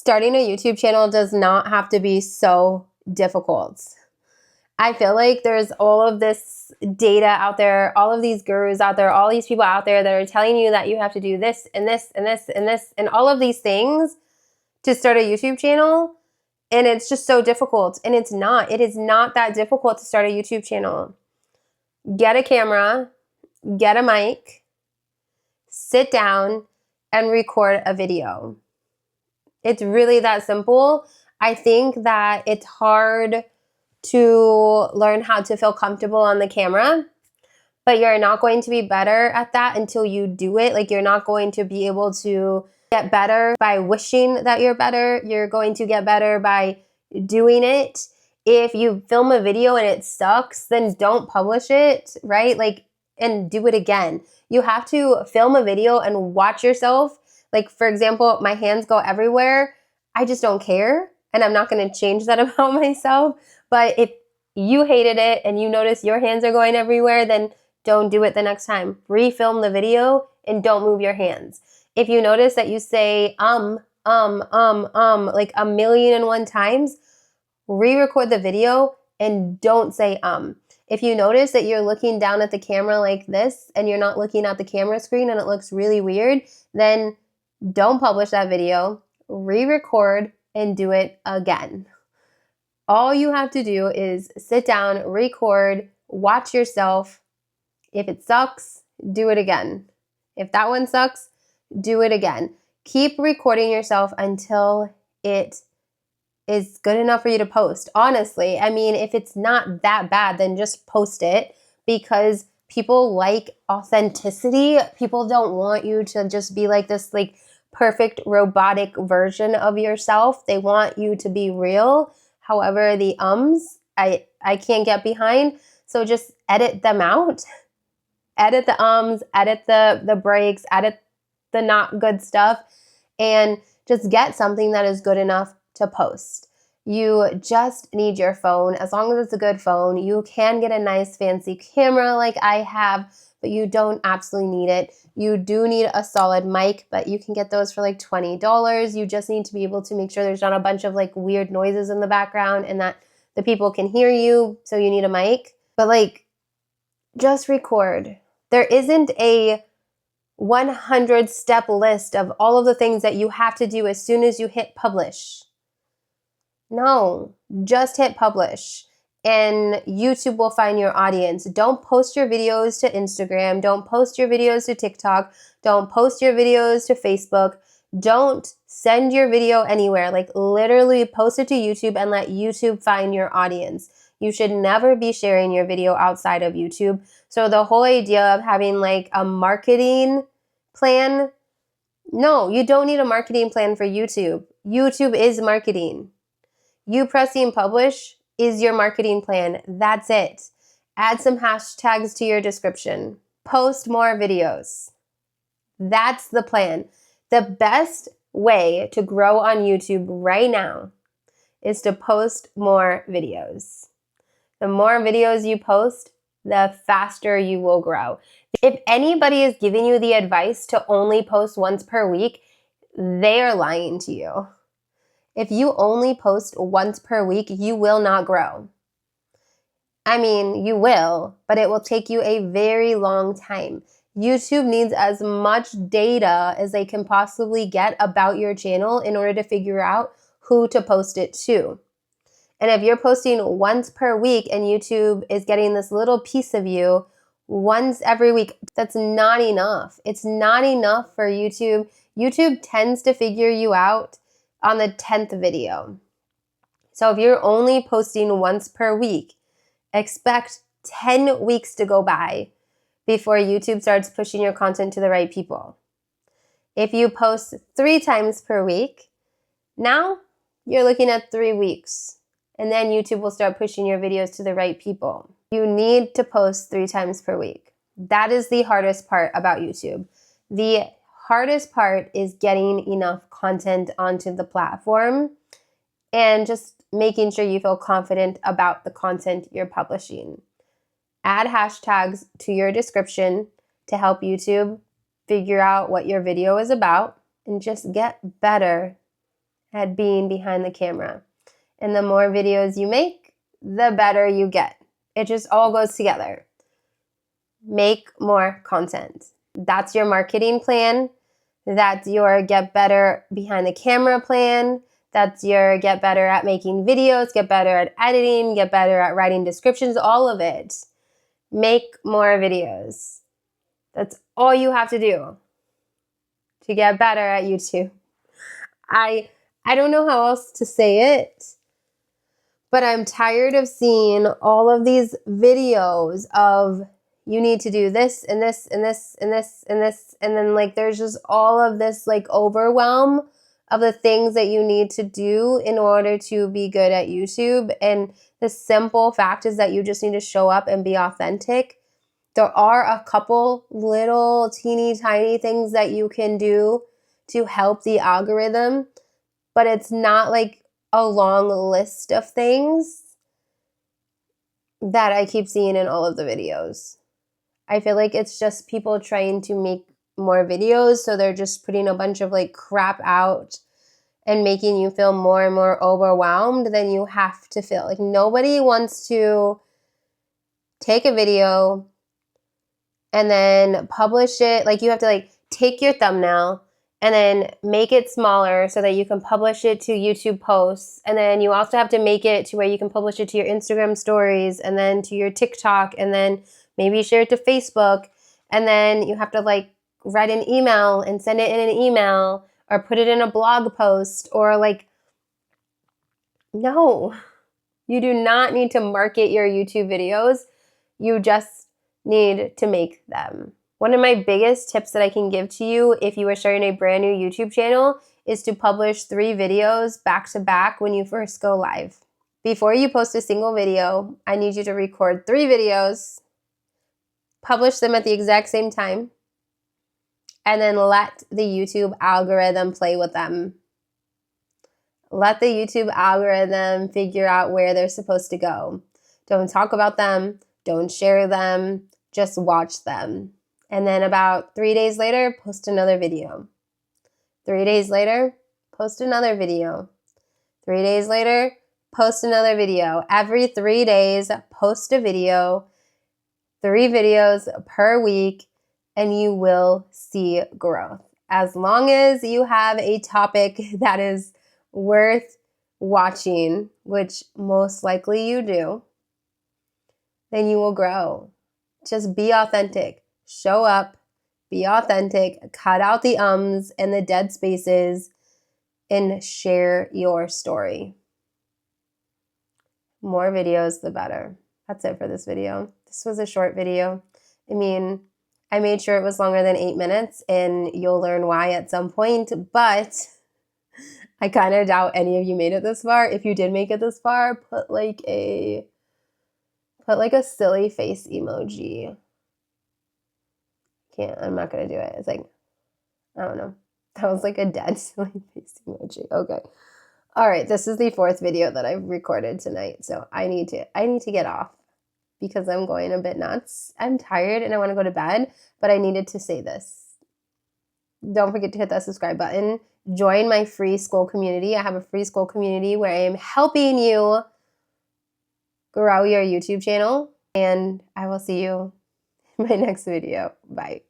starting a YouTube channel does not have to be so difficult. I feel like there's all of this data out there, all of these gurus out there, all these people out there that are telling you that you have to do this and this and this and this and all of these things to start a YouTube channel. And it's just so difficult. And it's not. It is not that difficult to start a YouTube channel. Get a camera, get a mic, sit down, and record a video. It's really that simple. I think that it's hard to learn how to feel comfortable on the camera, but you're not going to be better at that until you do it. Like, you're not going to be able to get better by wishing that you're better. You're going to get better by doing it. If you film a video and it sucks, then don't publish it, right? Like, and do it again. You have to film a video and watch yourself. Like, for example, my hands go everywhere. I just don't care. And I'm not going to change that about myself. But if you hated it and you notice your hands are going everywhere, then don't do it the next time. Refilm the video and don't move your hands. If you notice that you say like 1,000,001 times, re-record the video and don't say If you notice that you're looking down at the camera like this and you're not looking at the camera screen and it looks really weird, then don't publish that video, re-record, and do it again. All you have to do is sit down, record, watch yourself. If it sucks, do it again. If that one sucks, do it again. Keep recording yourself until it is good enough for you to post. Honestly, I mean, if it's not that bad, then just post it, because people like authenticity. People don't want you to just be like this like perfect robotic version of yourself. They want you to be real. However, the I can't get behind. So just edit them out. Edit the edit the breaks, edit the not good stuff, and just get something that is good enough to post. You just need your phone. As long as it's a good phone, you can get a nice fancy camera like I have, but you don't absolutely need it. You do need a solid mic, but you can get those for like $20. You just need to be able to make sure there's not a bunch of like weird noises in the background and that the people can hear you, so you need a mic. But like, just record. There isn't a 100-step list of all of the things that you have to do as soon as you hit publish. No, just hit publish and YouTube will find your audience. Don't post your videos to Instagram. Don't post your videos to TikTok. Don't post your videos to Facebook. Don't send your video anywhere. Like, literally post it to YouTube and let YouTube find your audience. You should never be sharing your video outside of YouTube. So the whole idea of having like a marketing plan, no, you don't need a marketing plan for YouTube. YouTube is marketing. You pressing publish is your marketing plan. That's it. Add some hashtags to your description. Post more videos. That's the plan. The best way to grow on YouTube right now is to post more videos. The more videos you post, the faster you will grow. If anybody is giving you the advice to only post once per week, they are lying to you. If you only post once per week, you will not grow. I mean, you will, but it will take you a very long time. YouTube needs as much data as they can possibly get about your channel in order to figure out who to post it to. And if you're posting once per week and YouTube is getting this little piece of you once every week, that's not enough. It's not enough for YouTube. YouTube tends to figure you out on the 10th video. So if you're only posting once per week, expect 10 weeks to go by before YouTube starts pushing your content to the right people. If you post 3 times per week, now you're looking at 3 weeks. And then YouTube will start pushing your videos to the right people. You need to post 3 times per week. That is the hardest part about YouTube. The hardest part is getting enough content onto the platform and just making sure you feel confident about the content you're publishing. Add hashtags to your description to help YouTube figure out what your video is about, and just get better at being behind the camera. And the more videos you make, the better you get. It just all goes together. Make more content. That's your marketing plan. That's your get better behind the camera plan. That's your get better at making videos, get better at editing, get better at writing descriptions, all of it. Make more videos. That's all you have to do to get better at YouTube. I don't know how else to say it, but I'm tired of seeing all of these videos of you need to do this and this and this and this and this, and then like there's just all of this like overwhelm of the things that you need to do in order to be good at YouTube. And the simple fact is that you just need to show up and be authentic. There are a couple little teeny tiny things that you can do to help the algorithm, but it's not like a long list of things that I keep seeing in all of the videos. I feel like it's just people trying to make more videos, so they're just putting a bunch of like crap out and making you feel more and more overwhelmed than you have to feel. Like nobody wants to take a video and then publish it. Like you have to like take your thumbnail and then make it smaller so that you can publish it to YouTube posts. And then you also have to make it to where you can publish it to your Instagram stories and then to your TikTok and then maybe share it to Facebook. And then you have to like write an email and send it in an email or put it in a blog post or like, no, you do not need to market your YouTube videos. You just need to make them. One of my biggest tips that I can give to you if you are starting a brand new YouTube channel is to publish 3 videos back to back when you first go live. Before you post a single video, I need you to record 3 videos, publish them at the exact same time, and then let the YouTube algorithm play with them. Let the YouTube algorithm figure out where they're supposed to go. Don't talk about them. Don't share them. Just watch them. And then about 3 days later, post another video. 3 days later, post another video. 3 days later, post another video. Every 3 days, post a video. 3 videos per week, and you will see growth. As long as you have a topic that is worth watching, which most likely you do, then you will grow. Just be authentic. Show up, be authentic, cut out the ums and the dead spaces, and share your story. More videos, the better. That's it for this video. This was a short video. I mean, I made sure it was longer than 8 minutes, and you'll learn why at some point, but I kind of doubt any of you made it this far. If you did make it this far, put like a silly face emoji. I'm not gonna do it. It's like, I don't know. That was like a dead silly face emoji. Okay. All right, this is the 4th video that I've recorded tonight. So I need to get off because I'm going a bit nuts. I'm tired and I want to go to bed, but I needed to say this. Don't forget to hit that subscribe button. Join my free school community. I have a free school community where I am helping you grow your YouTube channel, and I will see you in my next video. Bye.